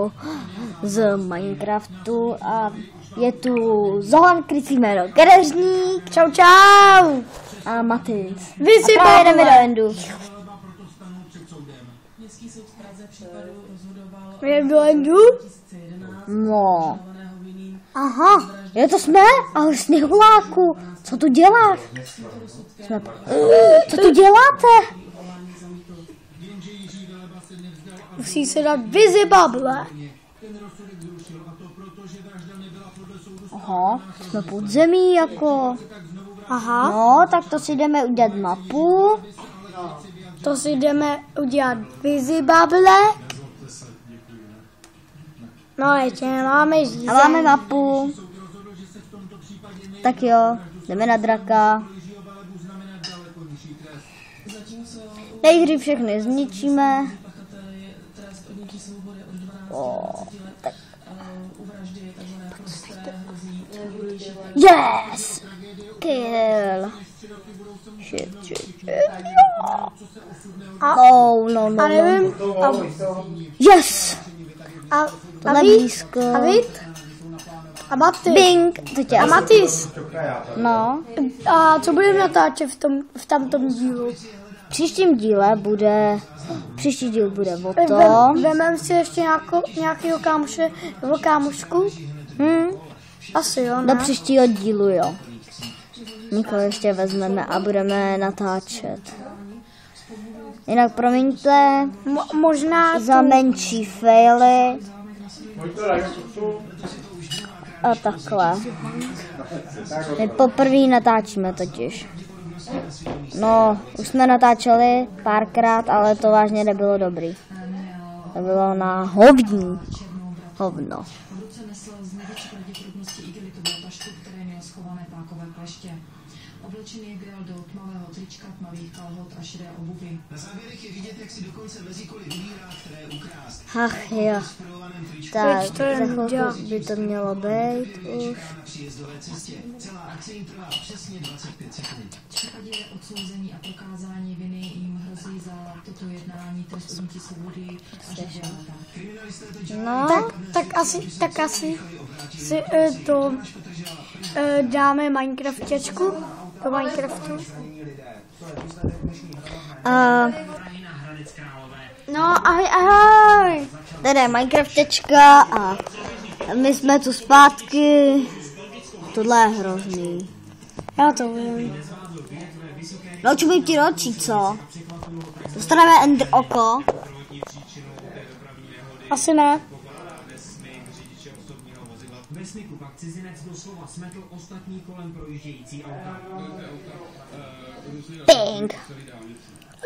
video z Minecraftu a je tu Zohan, krycí jméno Kereřník, Čau, čau. a Matýs. Vy si a právě jdeme do Endu. Jdem do Endu? No. Aha, je to jsme, ale sněhuláku, co tu děláš? Co tu děláte? Musí se dát Visibable. Aha, jsme pod zemí jako. Aha, No, tak to si jdeme udělat mapu. to si jdeme udělat Visibable. No, ještě nemáme žízeň. A máme mapu. Tak jo, jdeme na draka. Nejdřív všechny zničíme. Tak. Yes! Kill. Shit. No. A nevím, Yes! a Tohle vy? blízko. A vy? A Matýs? Bing! To tě A asi... Matýs? No. A co budeme natáčet v tamtom dílu? V příštím díle bude... Příští díl bude o tom. Vememe si ještě nějakého kámoše nebo kámošku? Asi jo, ne? Do příštího dílu, jo. Někoho ještě vezmeme a budeme natáčet. Jinak promiňte Možná za menší faily. A takhle. My poprvé natáčíme totiž. No, už jsme natáčeli párkrát, ale to vážně nebylo dobrý. To bylo na hovno. Oblečený grál do tmavého trička, tmavých kalhot a šedé obuvy. Na záběrech je vidět, jak si dokonce vezíkoli vybírá, které ukrást. Ach jo. Tak, za chvilku by to mělo být už. Na příjezdové cestě. Celá akce jim trvá přesně 25 sekund. V případě odsouzení a prokázání viny jim hrozí za toto jednání trest odnětí svobody až do 2 leta. Kriminalisté to No, tak asi si to dáme Minecraftěčku do Minecraftu. No, ahoj. tady je Minecraftečka a my jsme tu zpátky. Tohle je hrozný. Já to vím. No, čumím ti do očí, co? Dostaneme Ender oko. Asi ne. Ve smyku pak cizinec doslova smetl ostatní kolem projíždějící auta. Bing.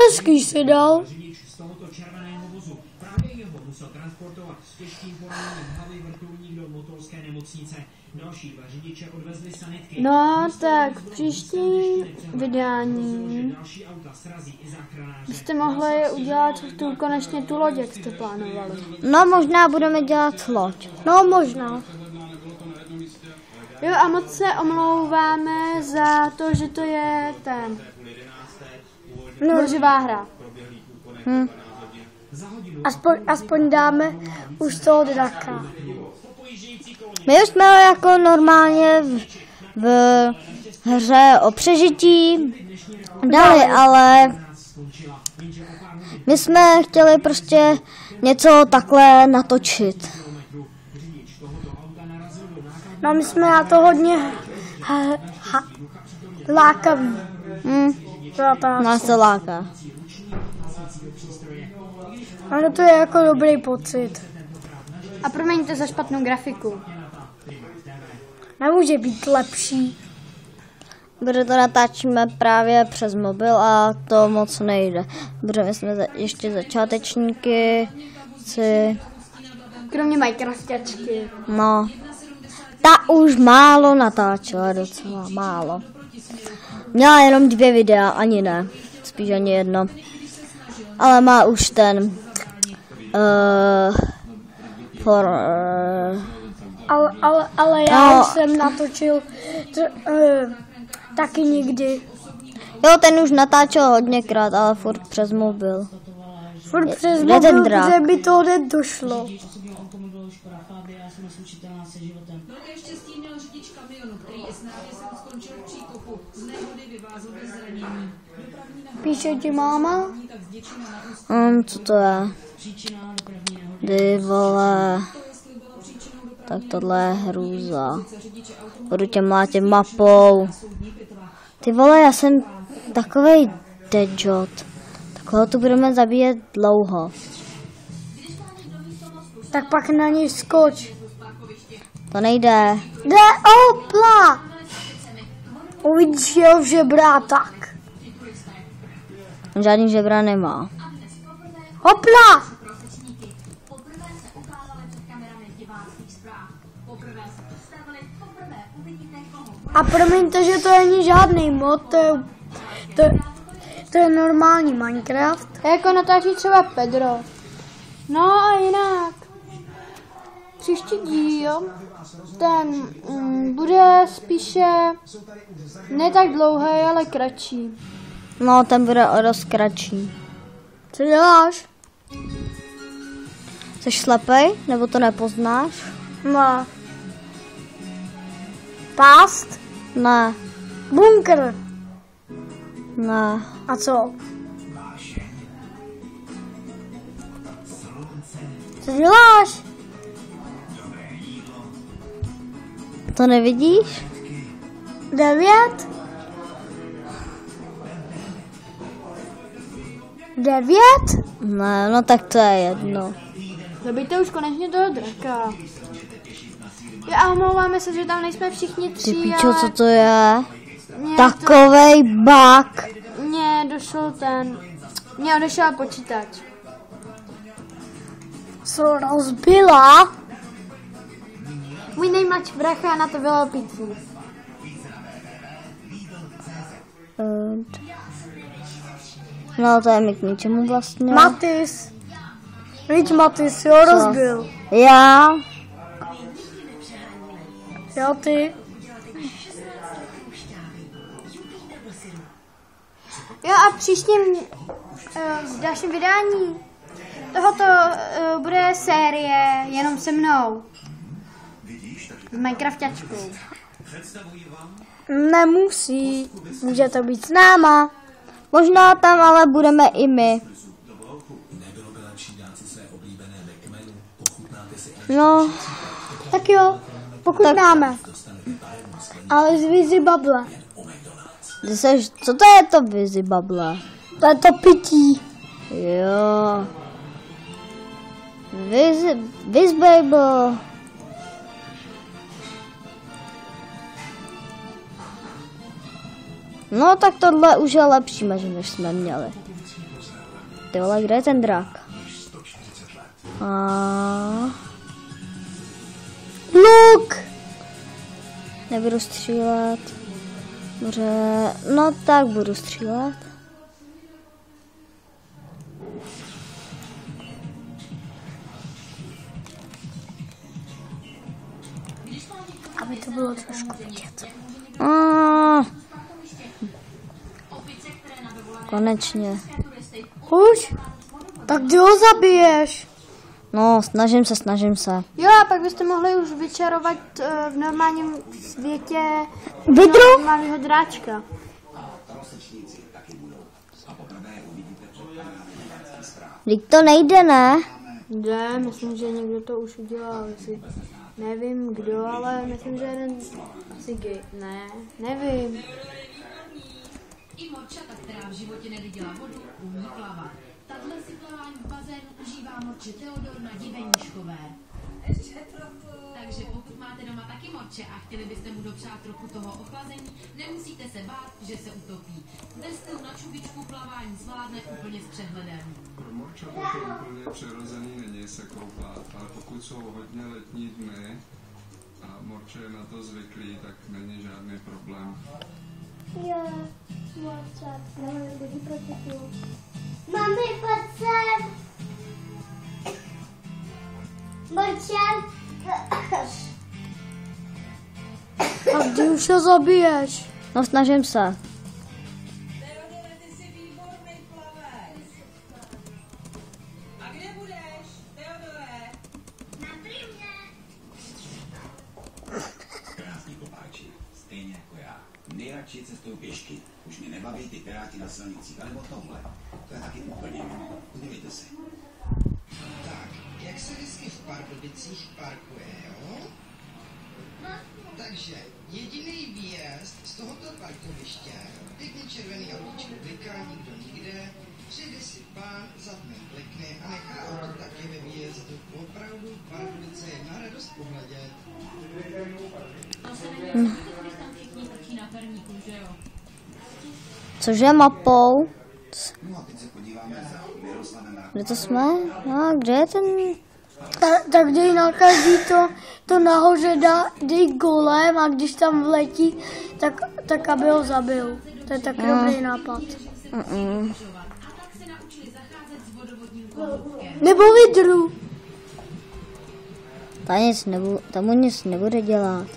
Hezký si dal. Řidič z tohoto červeného vozu právě jeho musel transportovat s těžkým poraněním hlavy vrtulník do motolské nemocnice. Další 2 řidiče odvezli sanitky. No, tak v příštím vydání Další auta srazí i záchranáře. byste mohli udělat konečně tu loď, jak jste plánovali. No, možná budeme dělat loď. No, možná. Jo, a moc se omlouváme za to, že to je ten nořivá hra. Aspoň dáme už toho draka. My už jsme jako normálně v hře o přežití dali, ale my jsme chtěli prostě něco takhle natočit. No, my jsme na to hodně lákaví. Nás to láká. Ano, to je jako dobrý pocit. A promiňte za špatnou grafiku. Nemůže být lepší. Protože to natáčíme právě přes mobil a to moc nejde. Protože my jsme ještě začátečníky. Kromě Minecraftačky. No, ta už málo natáčela, docela málo. Měla jenom 2 videa, ani ne, spíš ani jedno. Ale má už ten Ale já už jsem natočil taky nikdy. Jo, ten už natáčel hodněkrát, ale furt přes mobil. Furt přes Kde ten mobil, drak? že by to nedošlo. Osobního automobilu Škoda Fabia, já jsem neslučitelná se životem. Velké štěstí měl řidič kamionu, který i s návěsem skončil v příkopu. Z nehody vyvázl bez zranění. Dopravní nehody Píše ti máma? tak z Děčína na Ústí. Co to je? Příčina dopravní nehody. Ty vole. To, jestli byla příčinou dopravní Tak tohle je hrůza. řidiče automobilu Budu tě mlátit mapou. soudní pitva. Ty vole, já jsem takovej deadjot. Takhle tu budeme zabíjet dlouho. Tak pak na něj skoč. To nejde. Jde, opla! Uvidíš jeho žebra, tak. On žádný žebra nemá. Hopla! Poprvé se ukázali před kamerami diváckých zpráv. Poprvé se představili, poprvé uvidíte koho. A promiňte, že to není žádný mod, to je normální Minecraft. Jako natáčí třeba Pedro. No a jinak. Příští díl, ten bude spíše ne tak dlouhý, ale kratší. No, ten bude o dost kratší. Co děláš? Jsi slepej? Nebo to nepoznáš? No. Past? Ne, Bunkr. ne. A co? Co děláš? To nevidíš? 9? 9? Ne, no tak to je jedno. Zabijte už konečně toho draka. A omlouváme se, že tam nejsme všichni Ty tři, pičo, ale co to je? mně Takovej bug. Mně došel mně odešel počítač. Co rozbila? Můj nejmladší brácha na to bylo pitví. No to je mi k ničemu vlastně. Matis. Víš, Matis, jo, rozbil. Já? Jo, ty. Jo a příštím v dalším vydání tohoto bude série jenom se mnou. S Minecraftačkou. Nemusí, může to být s náma. Možná tam ale budeme i my. No, Tak jo, pochutnáme. Ale z Vizi Bubble. co to je to Visibubble? To je to pití. Jo. Visbable. No tak tohle už je lepší, než jsme měli. Ty vole, kde je ten drak? Luk! Nebudu střílet. Dobře, no tak budu střílet. Aby to bylo trošku vidět. Konečně. Už? Tak kdy ho zabiješ? No, snažím se. Jo, a pak byste mohli už vyčarovat v normálním světě Vidru? normálního dráčka. Vždyť to nejde, ne? Jde, myslím, že někdo to už udělal. Nevím kdo, ale myslím, že jeden asi gay. Ne, nevím. I morčata, která v životě neviděla vodu, umí plavat. Takhle si plavání v bazénu užívá morče Teodor Diveníškové. Takže pokud máte doma taky morče a chtěli byste mu dopřát trochu toho ochlazení, nemusíte se bát, že se utopí. Ve stylu na čubičku plavání zvládne úplně s přehledem. Pro morčata to úplně přirozený není se koupat, ale pokud jsou hodně letní dny a morče je na to zvyklý, tak není žádný problém. Jo, morča, běží proti tu. Mami, pojď sem. Morča. A kdy už ho zabiješ? No, snažím se. radši cestuju pěšky. Už mě nebaví ty piráti na silnicích, ale o tomhle. To je taky úplně mimo. Podívejte se. Tak, jak se vždycky v Pardubicích parkuje, jo? Takže jediný výjezd z tohoto parkoviště, pěkně červený autíčko bliká, nikdo nikde, přijde si pán, zapne klikne a nechá auto taky ve výjezdu. Opravdu Pardubice je na radost pohledět. To se neděje, když tam všichni trčí na perníku, že jo? Cože mapou? No a teď se podíváme za Miroslavem Rakušem. Kde to jsme? No, kde je ten... Tak dej na každý to nahoře dej golem a když tam vletí, tak aby ho zabil. To je tak dobrý nápad. A tak se naučili zacházet s vodovodním kloboutkem. Nebo vidru. Tam mu nic nebude dělat.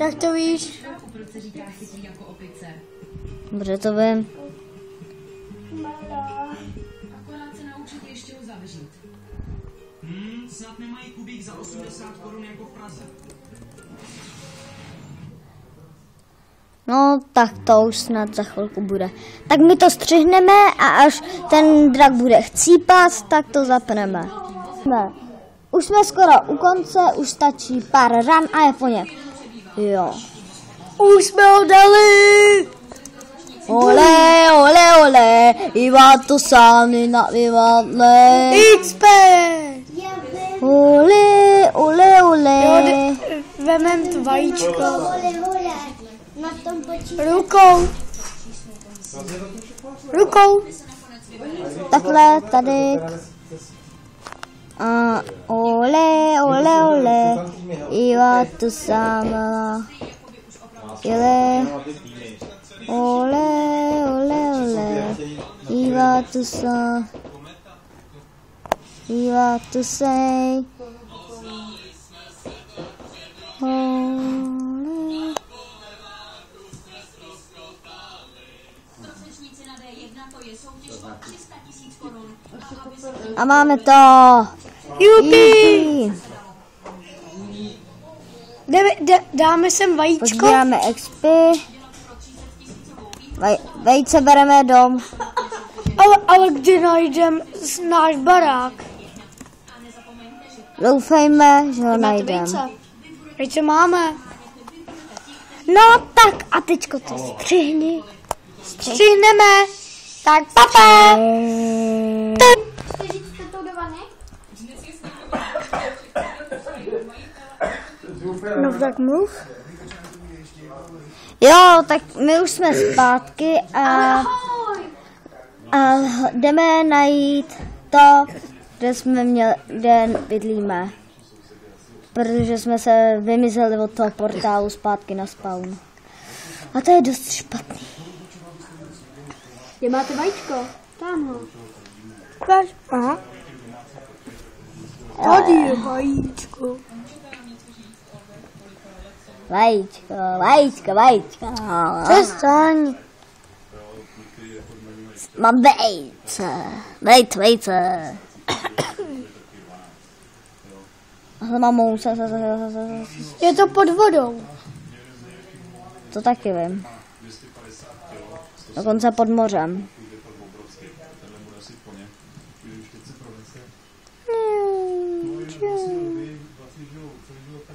Jak to víš? Proč se říká chytrý jako opice? Dobře, to vím. Akorát se naučit ještě ho zavřít. Snad nemají kubík za 80 korun jako v Praze. No, tak to už snad za chvilku bude. Tak my to střihneme a až ten drak bude chcípat, tak to zapneme. Už jsme skoro u konce, už stačí pár ran a je po něm. Jo. Už jsme ho dali! Ole, ole, ole, iba to sami na vyvadle. XP! Ole, ole, ole. Vemem to vajíčko. Rukou. Rukou. Takhle, tady. A ole, ole, ole, iba to sama. Jele. Ole, ole, ole, iba to sama. Iba to say. Ole. Trosečníci na D1, to je soutěž o 300 000 korun. A máme to. Jupi! Dáme sem vajíčko. Pozbíráme XP. Vejce bereme dom. Ale kdy najdem náš barák? Doufejme, že ho najdeme. Vejce máme. No tak a teďko to střihni. Střihneme. Tak papa. No tak mluv. Jo, tak my už jsme zpátky a jdeme najít to, kde bydlíme. Protože jsme se vymizeli od toho portálu zpátky na spawn. A to je dost špatný. Kde máte vajíčko? Tamhle. Ukáž. Aha. Tady je vajíčko. Vajíčko. Přestaň. Mám vejce. Mamou se. Je to pod vodou. To taky vím. Dokonce pod mořem.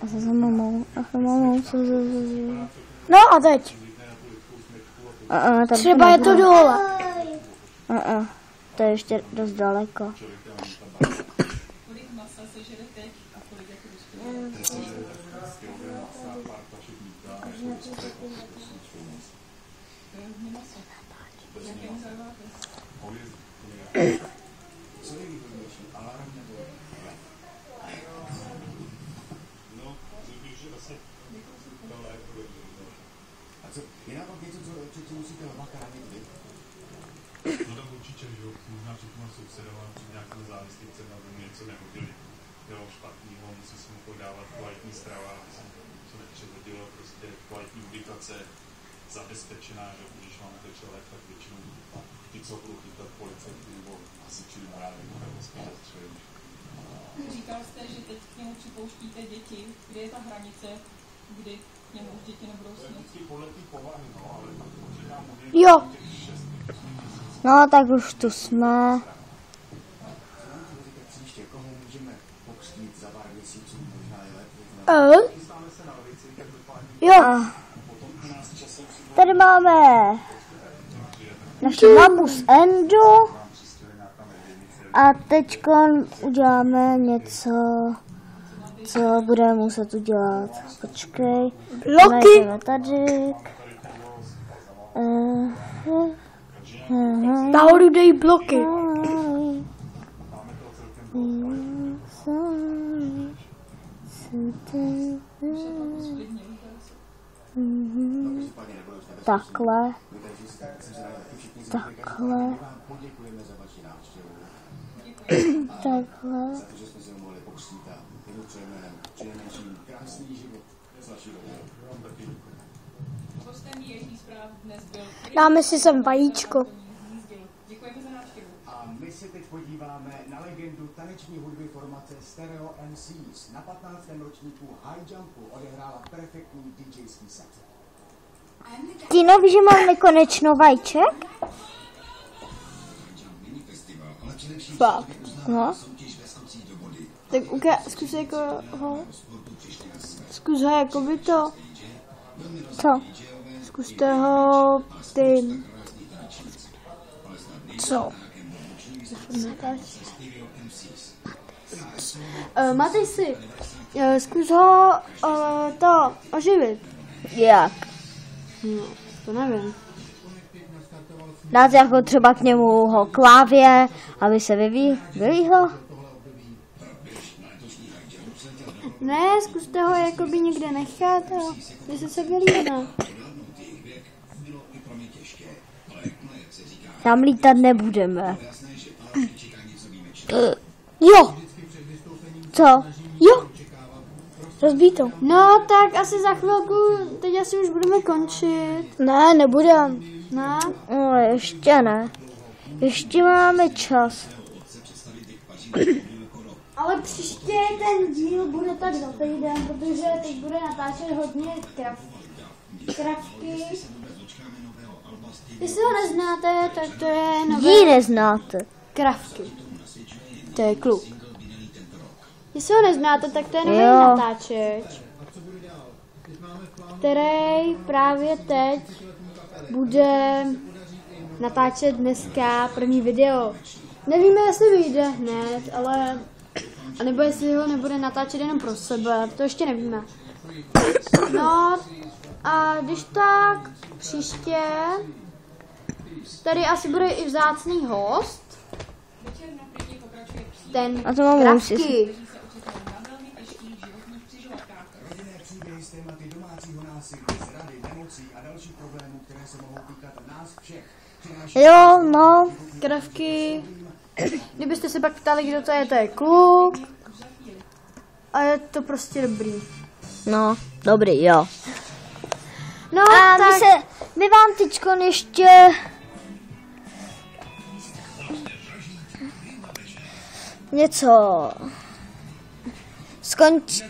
A se za mamou. No a teď. Třeba je to dole. To je ještě dost daleko. Je na tom něco, co musíte hodláka radit vy? No tak určitě, že jo, možná všechno sousedovat při nějakém závislíce na tomu něco nehodili. Jo, špatnýho, musí se mu podávat kvalitní strava, aby se nepřehodilo, prostě kvalitní ubikace, zabezpečená, že když máme to člověk, tak většinou ty, co budou chytat policajty nebo hasiči morálně, nebo spíš zastřelí. Říkal jste, že teď k němu připouštíte děti. Kde je ta hranice, kdy Jo. No, tak už tu jsme. Jo. A tady máme naši mapu z Endu. A teď uděláme něco, co budeme muset udělat. Počkej. Bloky. Tady. Nahoru dej bloky. Takhle. Takhle. Takhle. Dáme si sem vajíčko. A my se teď podíváme na legendu taneční hudby formace Stereo MCs. Na 15. ročníku High Jumpu odehrála perfektní DJský set. Ty nevíš, že mám nekonečno vajíček? Fakt. No. Tak zkus jako ho. Zkus ho jako by to. Co? Zkuste ho ty. Co? Matej si. Zkus ho to oživit. Jak? No, to nevím. Dát jako třeba k němu ho klávě, aby se vylíhlo? Ne, zkuste ho jakoby někde nechat a když se vylíhne. Tam lítat nebudeme. Jo. Co? Jo. Rozbít to. No tak asi za chvilku, teď asi už budeme končit. Ne, nebudem. Ne? No, ještě ne. Ještě máme čas. Ale příště ten díl bude tak za týden, protože teď bude natáčet hodně kravky. Jestli ho neznáte, tak to je nové... Jí neznáte. Kravky. To je kluk. Jestli ho neznáte, tak to je nový natáčeč, který právě teď bude natáčet dneska první video. Nevíme, jestli vyjde hned, ale... A nebo jestli ho nebude natáčet jenom pro sebe, to ještě nevíme. No a když tak příště tady asi bude i vzácný host. Ten a to mám Kravky. Rodinné příběhy s tématy domácího násilí, zrady, nemocí a dalších problémů, které se mohou týkat nás všech. Jo, no. Kravky. Kdybyste se pak ptali, kdo to je kluk. A je to prostě dobrý. No, dobrý, jo. No, a tak... my vám teďko ještě... něco...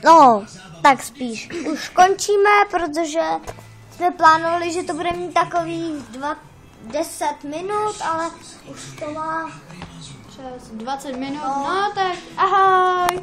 No, tak spíš. Už končíme, protože jsme plánovali, že to bude mít takových 10 minut, ale už to má... 20 minut, no tak ahoj.